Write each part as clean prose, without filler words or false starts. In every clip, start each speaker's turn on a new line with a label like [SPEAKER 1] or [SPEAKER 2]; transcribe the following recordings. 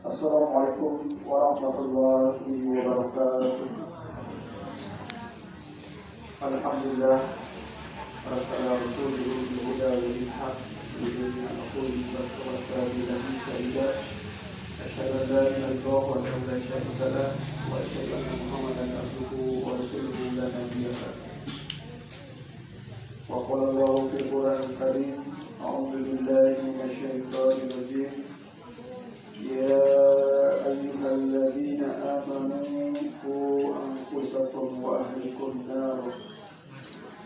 [SPEAKER 1] Assalamualaikum warahmatullahi wabarakatuh. Alhamdulillah, Rasulullah Huda wal haq biduni aqul wa tabi'an sayyida. Asyhadu an la ilaha illallah wa la syarika lah wa asyhadu anna Muhammadan abduhu wa rasuluhu la nabiyya ba'dahu. Wa qala Allahu fil Qur'anil Karim, a'udzu billahi minasy syaithanir rajim. Ya ayyuhalladzina amanu qu anfusakum wa ahlikum nar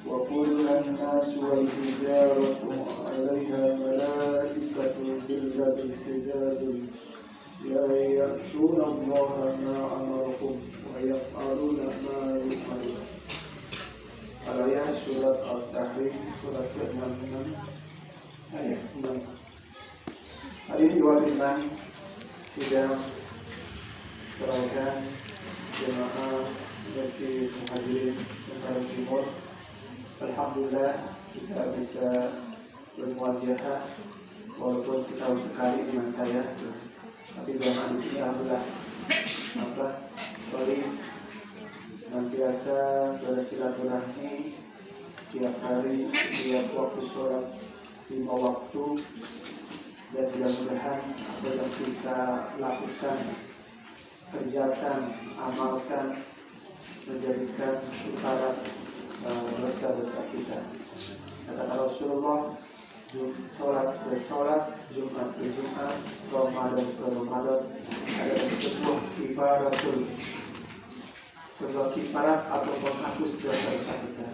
[SPEAKER 1] wa qudha an-nas wal hijaratu 'alayha malaikatun ghilzatun shidadun la ya'suna Allaha ma amarakum wa yaf'aluna ma yu'marun. Al-ayat surat Al-Tahrim surat ke-66 ayat 6. Hadis riwayat sidang perayaan jemaah Masjid Muhajirin Nusantara Timur. Alhamdulillah kita bisa bermuajahah walaupun setahun sekali dengan saya, tapi jemaah di sini alhamdulillah sorry senantiasa bersilaturahmi tiap hari, tiap waktu sholat 5 waktu. Dan mudah-mudahan apa yang kita lakukan, kerjakan, amalkan menjadikan utara dosa-dosa kita. Kata Rasulullah, sholat ke sholat, Jumat ke Jumat, Ramadan ke Ramadan adalah sebuah kifarat atau penghapus dosa-dosa kita.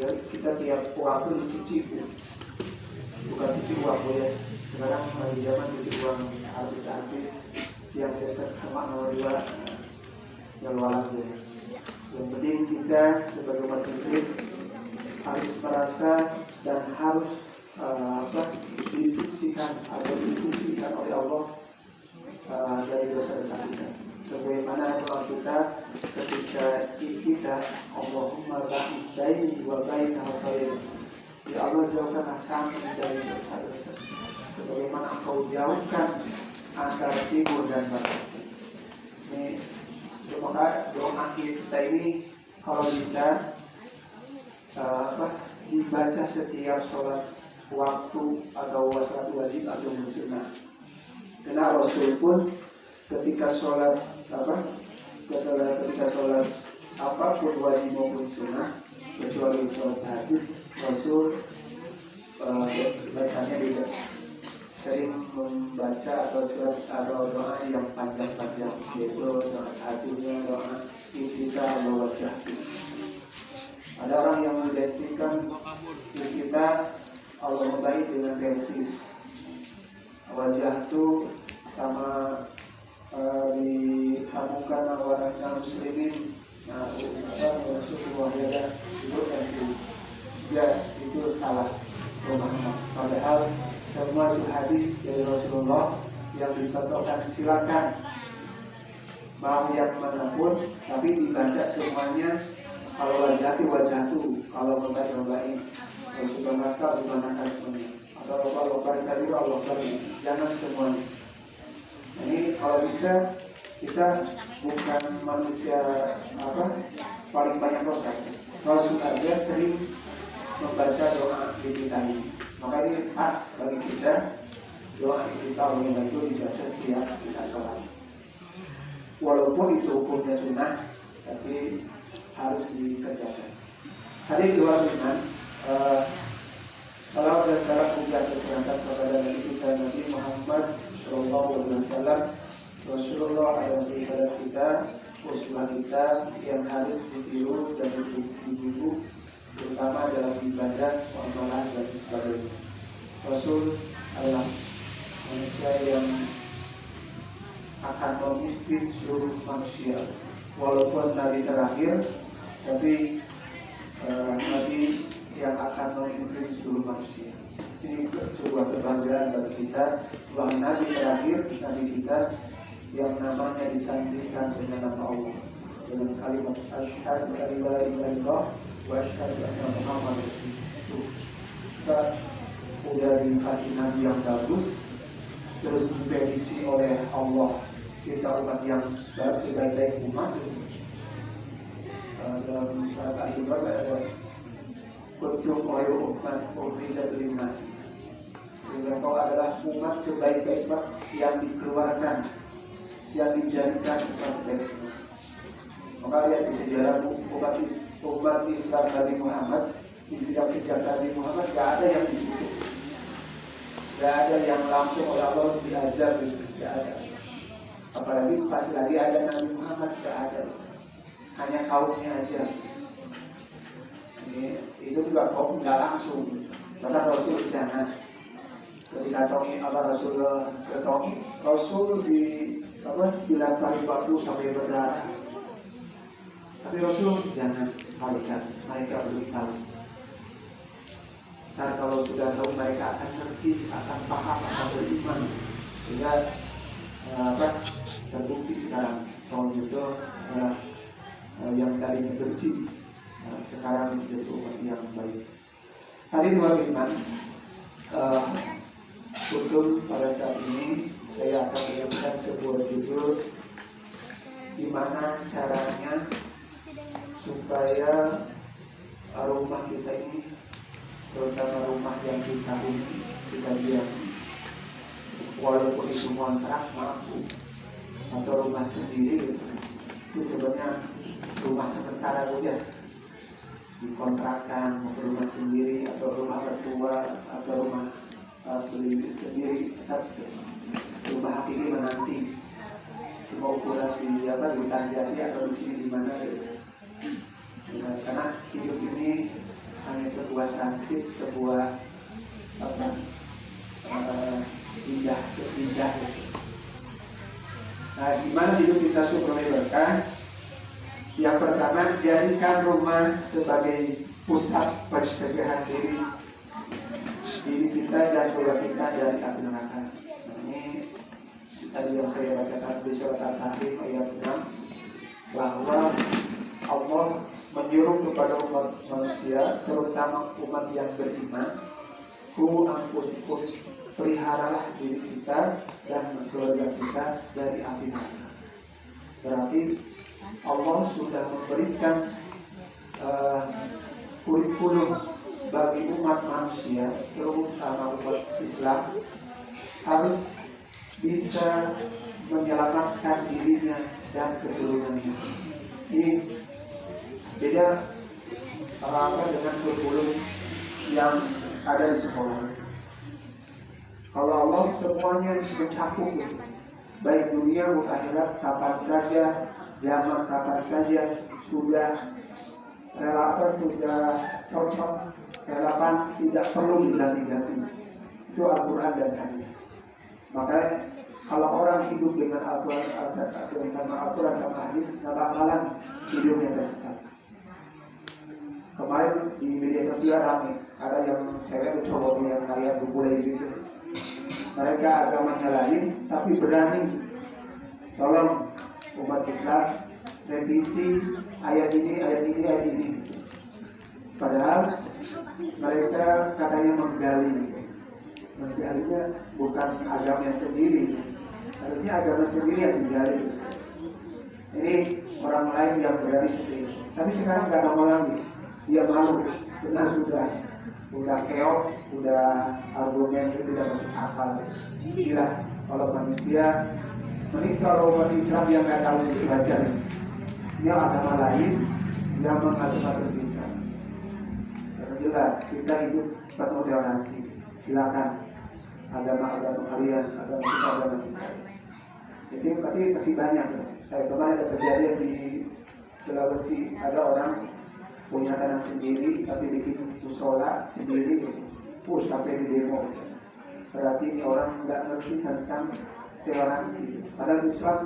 [SPEAKER 1] Ya, kita tiap waktu dicuci, bukan cuci uang boleh. Sekarang lagi zaman cuci uang artis-artis yang dekat sama nomor 2 yang luar aja. Yang penting kita sebagai umat muslim harus merasa dan harus disucikan atau disucikan oleh Allah dari dosa-dosa kita. Sebagaimana doa kita ketika kita Allahumma ba'id baini wa baina khairin. Ya Allah, jauhkanlah kami dari dosa-dosa sebagaimana Engkau jauhkan antara timur dan barat. Ini doa kita ini kalau bisa dibaca setiap sholat waktu atau sholat wajib atau sunnah. Karena Rasul pun ketika sholat apapun wajib maupun sunnah kecuali sholat tahajud, Rasul bacanya beda. Sering membaca atau surat atau doa yang panjang-panjang, yaitu doa tahajudnya, doa iftitah atau wajah. Ada orang yang mengidentikan kita Allah baik dengan versis wajah itu sama disambungkan warna muslimin. Nah, Rasulullah itu ya itu salah pemahaman. Padahal semua itu hadis dari Rasulullah yang dicontohkan, silakan mau yang manapun, tapi dibaca semuanya. Kalau wajah itu, kalau membaik subhanaka semuanya, atau kalau tadi Allah bagi, jangan semuanya. Ini kalau bisa kita bukan manusia paling banyak dosa. Rasul aja sering membaca doa kita ini. Maka ini pas bagi kita doa kita yang itu dibaca setiap kita sholat. Walaupun itu hukumnya sunnah, tapi harus dikerjakan. Hadis riwayat salam dan salam puja tercurahkan kepada Nabi kita Nabi Muhammad Sallallahu Alaihi Wasallam. Rasulullah adalah kepada kita, uswah kita yang harus ditiru dan dibuku, terutama dalam ibadah, amalan dan sebagainya. Rasul adalah manusia yang akan memimpin seluruh manusia. Walaupun Nabi terakhir, tapi Nabi yang akan memimpin seluruh manusia. Ini sebuah kebanggaan bagi kita bahwa Nabi terakhir, Nabi kita yang namanya disandingkan dengan nama Allah dengan kalimat asyhadu an la ilaha illallah wa asyhadu anna Muhammadar Rasulullah. Kita udah dikasih nabi yang bagus, terus diprediksi oleh Allah kita umat yang sebaik-baik umat. Dalam surat Al-Imran ada kuntum khairu ummatin ukhrijat lin-nas. Engkau adalah umat sebaik-baik umat yang dikeluarkan, yang dijadikan umat sebaik umat. Maka lihat di sejarah umat Islam Nabi Muhammad, di bidang sejarah Nabi Muhammad gak ada yang ditutup, gak ada yang langsung oleh Allah diajar, gak ada. Apalagi pas lagi ada Nabi Muhammad, gak ada. Hanya kaumnya aja. Itu juga kaum gak langsung. Maka Rasul jangan ketika tongi apa Rasulullah ketongi Rasul dilempari batu sampai berdarah. Tapi Rasul jangan mereka belum tahu. Ntar kalau sudah tahu mereka akan ngerti, akan paham, akan beriman. Sehingga terbukti sekarang kaum itu yang tadinya benci sekarang menjadi umat yang baik. Tadi dua iman. Untuk pada saat ini saya akan menyampaikan sebuah judul gimana caranya supaya rumah kita ini, terutama rumah yang kita huni, kita diam, walaupun itu kontrak mampu atau rumah sendiri, itu sebenarnya rumah sementara saja, dikontrakkan mau rumah sendiri atau rumah mertua atau rumah beli sendiri, rumah hakiki menanti cuma ukuran di Tanjati atau di sini di mana karena hidup ini hanya sebuah transit, sebuah pindah. Nah, gimana hidup kita supaya berkah? Yang pertama, jadikan rumah sebagai pusat pencegahan diri kita dan keluarga kita dari api neraka. Ini tadi yang saya bacakan di surat Al-Tahrim ayat 6, bahwa Allah menyuruh kepada umat manusia, terutama umat yang beriman, ku anfusikum, peliharalah diri kita dan keluarga kita dari api neraka. Berarti Allah sudah memberikan kurikulum bagi umat manusia, terutama umat Islam, harus bisa menyelamatkan dirinya dan keturunannya. Ini beda dengan kurikulum yang ada di sekolah. Kalau Allah semuanya mencakup, baik dunia maupun akhirat, kapan saja, zaman kapan saja, sudah cocok, relevan, tidak perlu diganti-ganti. Itu Al-Quran dan hadis. Makanya kalau orang hidup dengan Al-Quran sama hadis, nggak bakalan hidupnya tersesat. Kemarin di media sosial ramai, ada yang cewek cowok yang kalian bubulai gitu. Mereka agamanya lain, tapi berani. Tolong umat Islam revisi ayat ini. Padahal mereka katanya menggalinya bukan agama sendiri, harusnya agama sendiri yang digali. Ini orang lain yang berani seperti itu. Tapi sekarang nggak mau lagi, dia malu, karena sudah keok, udah argumen itu tidak masuk akal. Gila kalau manusia, kalau umat Islam yang nggak tahu itu belajar, dia agama lain yang mengatur-atur kita. Jelas kita hidup bermoderasi. Silakan agama kalian, agama kita. Jadi berarti masih banyak. Kemarin ada kejadian di Sulawesi, ada orang punya tanah sendiri tapi bikin musola sendiri, sampai di demo. Berarti ini orang nggak ngerti tentang toleransi. Padahal Islam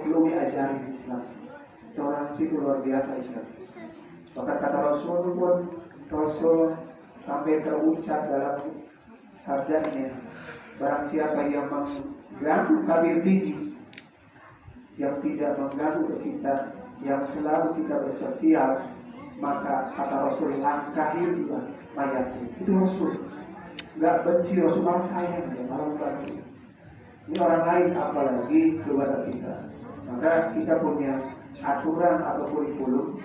[SPEAKER 1] belum diajarin Islam. Toleransi itu luar biasa Islam. Bahkan kata Rasul sampai terucap dalam sabdanya, barang siapa yang mengganggu kabir tinggi, yang tidak mengganggu kita, yang selalu kita bersosial, maka kata Rasul langkahi juga mayatnya. Itu Rasul. nggak benci Rasulullah, sayang ya malah bantu. Ini orang lain apalagi kepada kita. Maka kita punya aturan atau kurikulum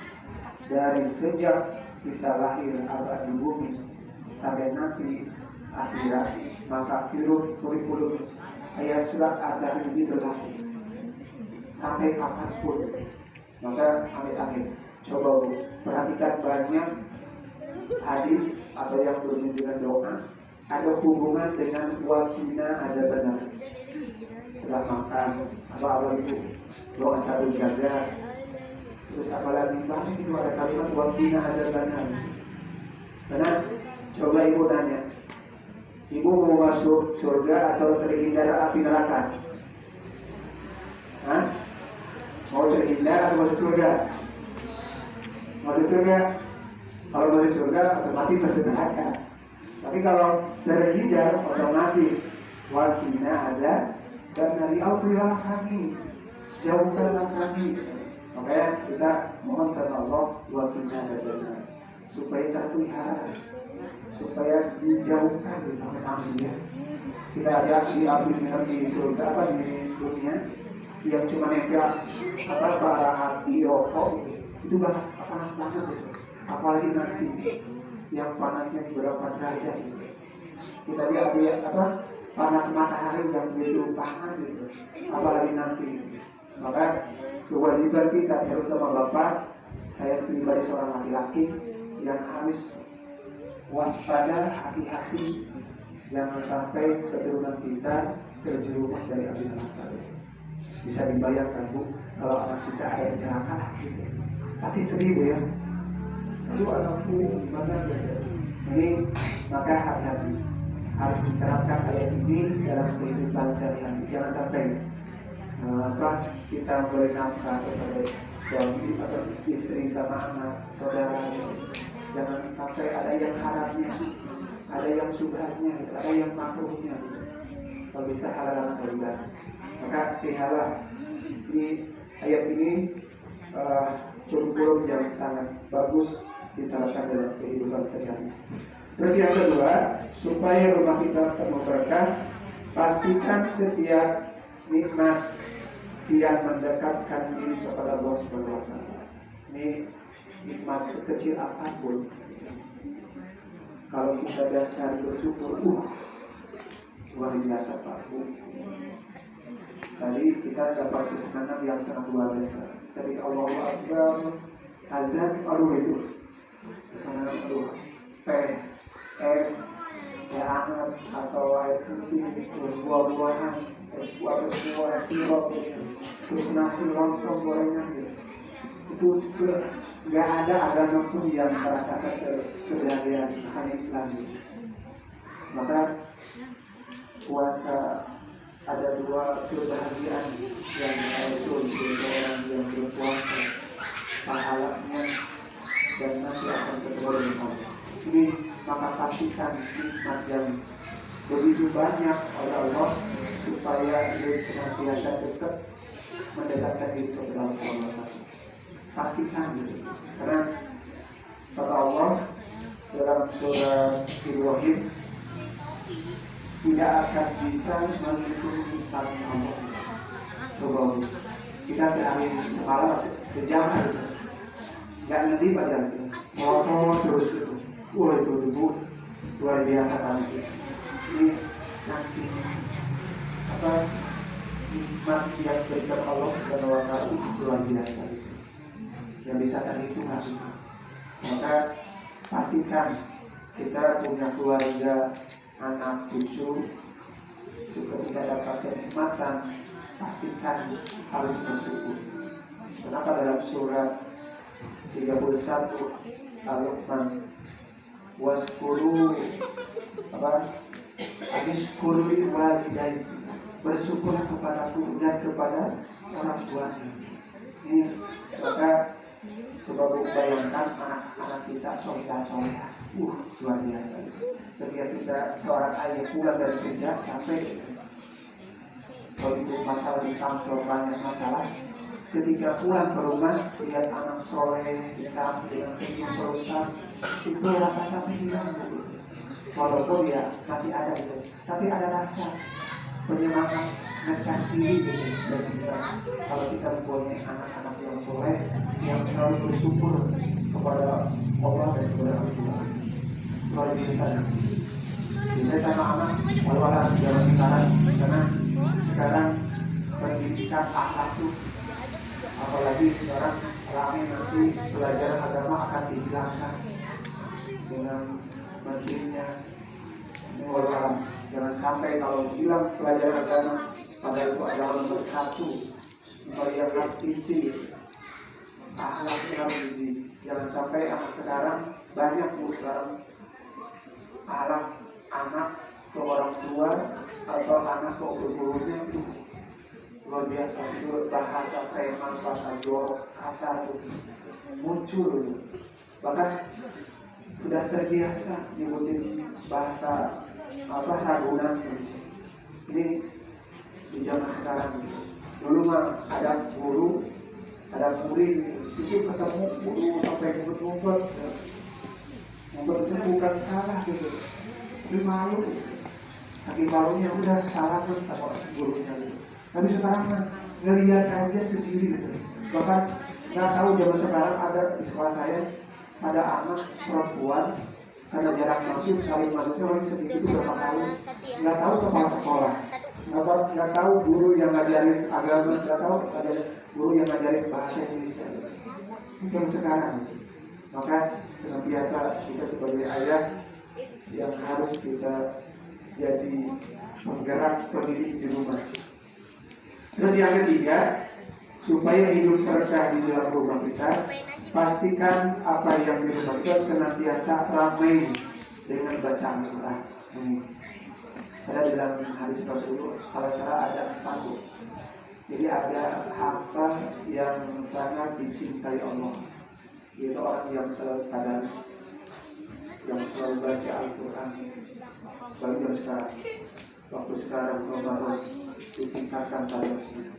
[SPEAKER 1] dari sejak kita lahir ada di bumi sampai nanti akhirat. Maka kurikulum ayat surat Al-Kahfi ini berlaku sampai kapanpun. Maka amit-amit coba perhatikan banyak hadis atau yang berbunyi dengan doa ada hubungan dengan wakina ada benar. Setelah makan apa itu doa satu jaga. Terus apalagi banyak itu ada kalimat wakina ada benar. Karena coba ibu nanya, ibu mau masuk surga atau terhindar api neraka? Hah? Mau terhindar atau masuk surga? Masuk surga. Kalau masuk surga otomatis masuk neraka. Tapi kalau terhindar otomatis wakina ada dan dari Allah kami jauhkanlah kami. Makanya kita mohon sama Allah wakina ada benar supaya terpelihara, supaya dijauhkan dari api ya. Kita lihat di api di surga apa di dunia yang cuma nempel bara api rokok itu panas banget itu. Apalagi nanti yang panasnya berapa derajat itu. Kita lihat panas matahari yang begitu panas gitu. Apalagi nanti. Maka kewajiban kita terutama bapak, saya pribadi seorang laki-laki yang harus waspada, hati-hati jangan sampai keturunan kita terjerumus dari api neraka. Bisa dibayangkan Bu, kalau anak kita ada kecelakaan gitu. Pasti sedih Bu ya. Aduh anakku gimana gitu. Ini maka hati-hati harus diterapkan ayat ini dalam kehidupan sehari-hari. Jangan sampai kita boleh nafkah kepada suami atau istri sama anak, saudara. Jangan sampai ada yang haramnya, ada yang subhatnya, ada yang makruhnya. Kalau bisa halal dan maka tinggallah di ayat ini kurikulum yang sangat bagus diterapkan dalam kehidupan sehari-hari. Terus yang kedua, supaya rumah kita penuh berkah, pastikan setiap nikmat yang mendekatkan diri kepada Allah Subhanahu wa Ta'ala. Ini nikmat sekecil apapun, kalau kita dasar bersyukur, luar biasa Pak Bu. Tadi kita dapat kesenangan yang sangat luar biasa. Dari Allahu Akbar, azan, itu kesenangan teh, es, teh hangat atau air putih, buah-buahan, es buah, sirup, terus nasi lontong gorengan gitu. Itu nggak ada agama pun yang merasakan kebahagiaan hanya Islam. Maka puasa ada dua kebahagiaan yang Rasul orang yang berpuasa pahalanya dan nanti akan bertemu dengan Allah. Ini maka pastikan nikmat yang begitu banyak oleh Allah supaya dia senantiasa tetap mendekatkan diri kepada Allah. Pastikan gitu. Karena kata Allah dalam surah Ibrahim tidak akan bisa mengikuti nikmat Allah. Coba kita sehari semalam sejam hari nggak ngerti pada motor terus itu, itu luar biasa banget. Ini nanti nikmat yang diberikan Allah Subhanahu wa Ta'ala itu luar biasa. Yang bisa terhitung hari. Maka pastikan kita punya keluarga, anak, cucu, suka tidak dapat kenikmatan, pastikan harus bersyukur. Kenapa dalam surat 31 Al-Luqman waskuru Abiskuru walidain, bersyukur kepadaku dan kepada orang tuanya. Ini maka coba bayangkan anak-anak kita soleh-soleh, luar biasa. Ketika kita seorang ayah pulang dari kerja capek, kalau itu masalah di kantor banyak masalah, ketika pulang ke rumah lihat anak soleh, Islam dengan senyum berusaha, itu rasa capek hilang. walaupun ya masih ada gitu, tapi ada rasa penyemangat ngecas diri gitu. Dan kita, kalau kita mempunyai anak-anak yang soleh, yang selalu bersyukur kepada Allah dan kepada Allah, luar biasa. Kita sama anak walau zaman sekarang, karena sekarang pendidikan akhlak itu, apalagi sekarang ramai nanti pelajaran agama akan dihilangkan dengan menterinya. Ini walau jangan sampai kalau hilang pelajaran agama, padahal itu adalah nomor satu, nomor yang inti, akhlak yang tinggi. Jangan sampai anak sekarang banyak sekarang akhlak anak ke orang tua atau anak ke gurunya itu luar biasa. Itu bahasa preman, bahasa jorok, kasar itu muncul, bahkan sudah terbiasa nyebutin bahasa ragunan. Ini di zaman sekarang. Dulu mah ada guru, ada murid, itu ketemu guru sampai ngumpet-ngumpet. Ngumpet itu bukan salah gitu, tapi malu. Saking malunya udah salah pun sama gurunya gitu. Tapi sekarang kan ngelihat aja sendiri gitu. Bahkan nggak tahu zaman sekarang ada di sekolah saya ada anak perempuan karena jarak masuk saling masuknya lagi sedikit itu berapa tahun, nggak tahu kepala sekolah, nggak tahu guru yang ngajarin agama, nggak tahu ada guru yang ngajarin bahasa Indonesia. Mungkin sekarang, maka senantiasa kita sebagai ayah yang harus kita jadi penggerak pendidik di rumah. Terus yang ketiga, supaya hidup berkah di dalam rumah kita, pastikan apa yang di rumah kita senantiasa ramai dengan bacaan Al-Quran. Ada dalam hadis Rasulullah, kalau salah ada 4. Jadi ada hamba yang sangat dicintai Allah, yaitu orang yang selalu tadarus, yang selalu baca Al-Quran. Bagi zaman sekarang, waktu sekarang Ramadan ditingkatkan tadarusnya.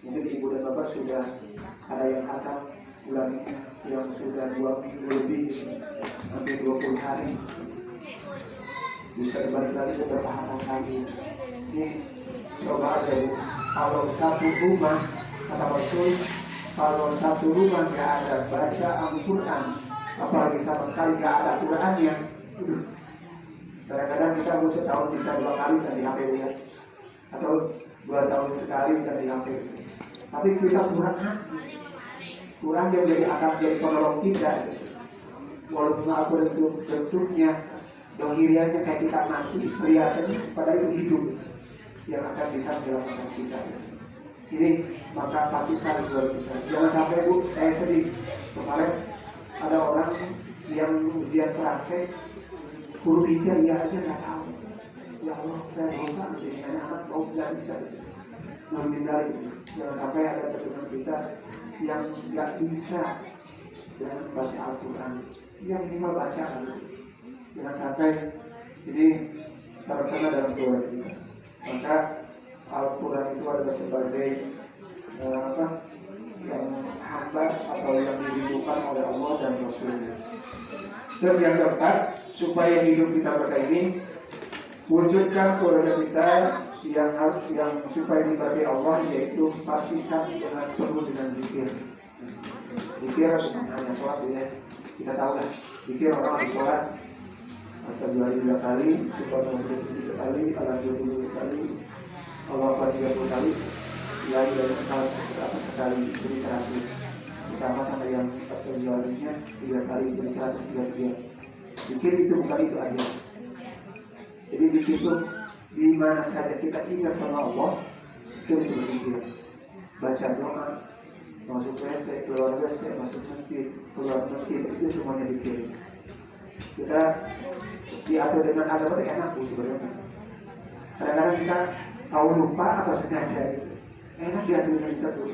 [SPEAKER 1] Mungkin ibu dan bapak sudah ada yang khatam bulan ini, yang sudah 2 minggu lebih, hampir 20 hari. Bisa dibalik lagi beberapa hari lagi. Ini coba aja bu, kalau satu rumah, kata Rasul, kalau satu rumah gak ada baca Al-Quran, apalagi sama sekali gak ada Qurannya, kadang-kadang kita mau setahun bisa 2 kali kan di HP ya, atau 2 tahun sekali kan di HP. Tapi kita kurang hati, kurang dia jadi akan jadi penolong kita. Walaupun aku bentuknya, dohiriannya kayak kita mati, kelihatannya pada itu hidup yang akan bisa menyelamatkan kita. Ini maka pastikan buat kita. Jangan sampai bu, saya sedih kemarin ada orang yang ujian praktek, guru hijaiyah aja nggak tahu. Ya Allah, saya dosa menjadi anak mau nggak bisa menghindari. Jangan sampai ada teman kita yang nggak bisa dengan baca Al-Quran, yang minimal baca dulu. Jangan sampai ini terkena dalam keluarga kita. Maka Al-Quran itu adalah sebagai yang hamba atau yang dirindukan oleh Allah dan Rasulnya. Terus yang keempat, supaya hidup kita berkah ini, wujudkan keluarga kita yang supaya diberkati Allah, yaitu pastikan dengan penuh dengan zikir. Zikir bukan hanya sholat ya, kita tahu lah. Zikir orang harus sholat, astagfirullah 3 kali, subhanallah 3 kali, alhamdulillah 3 kali, Allah Akbar 30 kali, ya dari sekali jadi 100. Ditambah sama yang astagfirullahnya 3 kali jadi 133. Zikir itu bukan itu aja. Jadi zikir itu di mana saja kita ingat sama Allah, itu disebut zikir. Baca doa, masuk WC, keluar WC, masuk masjid, keluar masjid, itu semuanya zikir. Kita diatur dengan agama itu enak sebenarnya. Kadang-kadang kita tahu lupa atau sengaja gitu. Enak diatur dengan satu.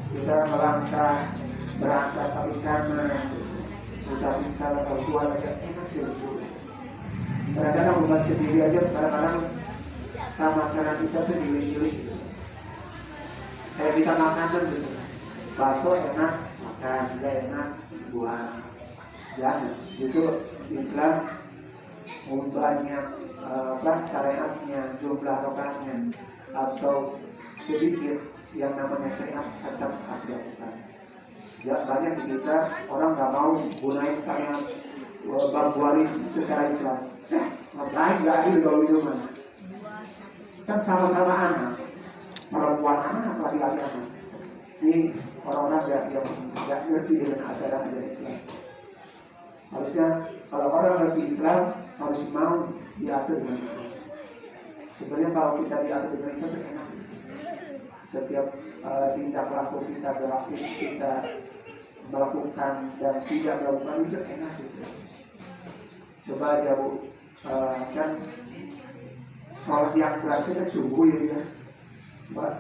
[SPEAKER 1] Kita melangkah, berangkat kaki kanan, ucapin salam kalau Tuhan aja enak sih. Kadang-kadang umat sendiri aja, kadang-kadang sama sekarang kita tuh giling-giling gitu. Kayak kita makanan gitu, bakso enak, makan, gak enak, buang. Jangan, justru Islam banyak syariatnya, jumlah rakaatnya atau sedikit, yang namanya syariat tetap harus dilakukan. Ya, banyak di kita orang nggak mau gunain syariat bab waris secara Islam. Ngapain nggak adil kalau itu mana? Kan sama-sama anak, perempuan anak, laki-laki anak. Ini orang-orang yang nggak ngerti dengan ajaran Islam. Harusnya kalau orang ngerti Islam harus mau diatur dengan Islam. Sebenarnya kalau kita diatur dengan Islam enak. Setiap tingkah laku kita berlaku, kita melakukan dan tidak melakukan itu enak gitu. Coba aja Bu, kan sholat yang berarti kan subuh ya,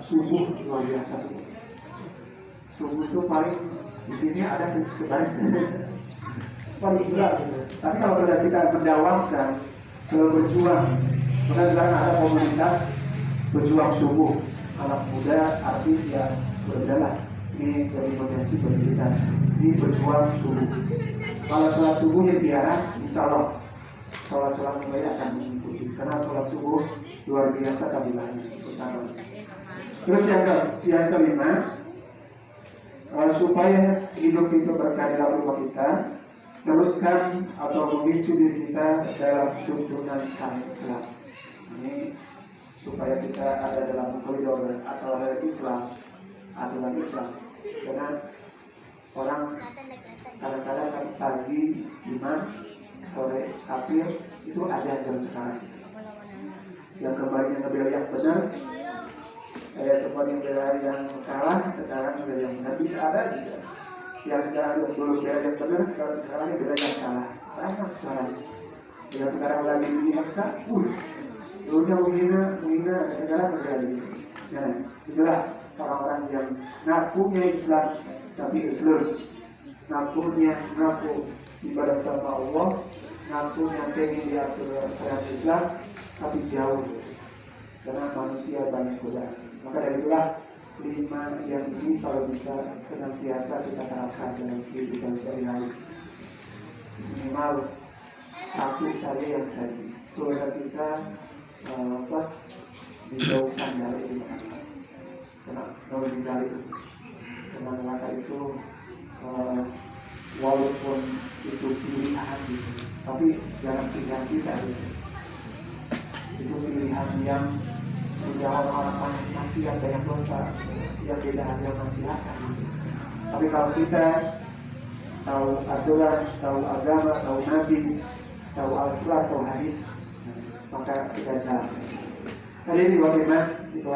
[SPEAKER 1] subuh luar biasa subuh. Subuh itu paling di sini ada sebaris paling berat gitu. Tapi kalau kita mendawamkan selalu berjuang, maka sekarang ada komunitas berjuang subuh, anak muda, artis yang berjalan. Ini dari potensi pendidikan, ini berjuang subuh. Kalau sholat subuhnya biara, insya Allah sholat mulai akan mengikuti. Karena sholat subuh luar biasa fadilahnya. Pertama. Terus yang kelima, supaya hidup itu berkah dalam rumah kita, teruskan atau memicu diri kita dalam tuntunan syariat Islam. Ini supaya kita ada dalam koridor atau Islam, aturan Islam. Karena orang kadang-kadang kan pagi iman, sore kafir, itu ada jam sekarang. Yang kemarin ngebela yang benar, kemarin bela yang salah, sekarang bela yang benar, bisa ada juga. Yang sekarang belum bela yang benar, sekarang bela yang salah. Banyak sekarang. Yang sekarang lagi di MK, dulunya menghina, sekarang berani. Nah, itulah orang-orang yang ngakunya Islam tapi Islam, ngaku ibadah sama Allah, ngakunya pengen diatur syariat Islam tapi jauh, karena manusia banyak godaan. Maka dari itulah 5 yang ini kalau bisa senantiasa kita terapkan dalam kehidupan sehari-hari. Minimal 1 saja yang tadi, supaya kita dijauhkan dari neraka. Karena neraka itu walaupun itu pilihan gitu, tapi jangan pilihan kita gitu. Itu pilihan yang sudah orang-orang masih yang banyak dosa, yang beda hanya masyarakat gitu. Tapi kalau kita tahu aturan, tahu agama, tahu nabi, tahu Al-Quran, tahu hadis, maka kita jalan. Hari ini bagaimana? Itu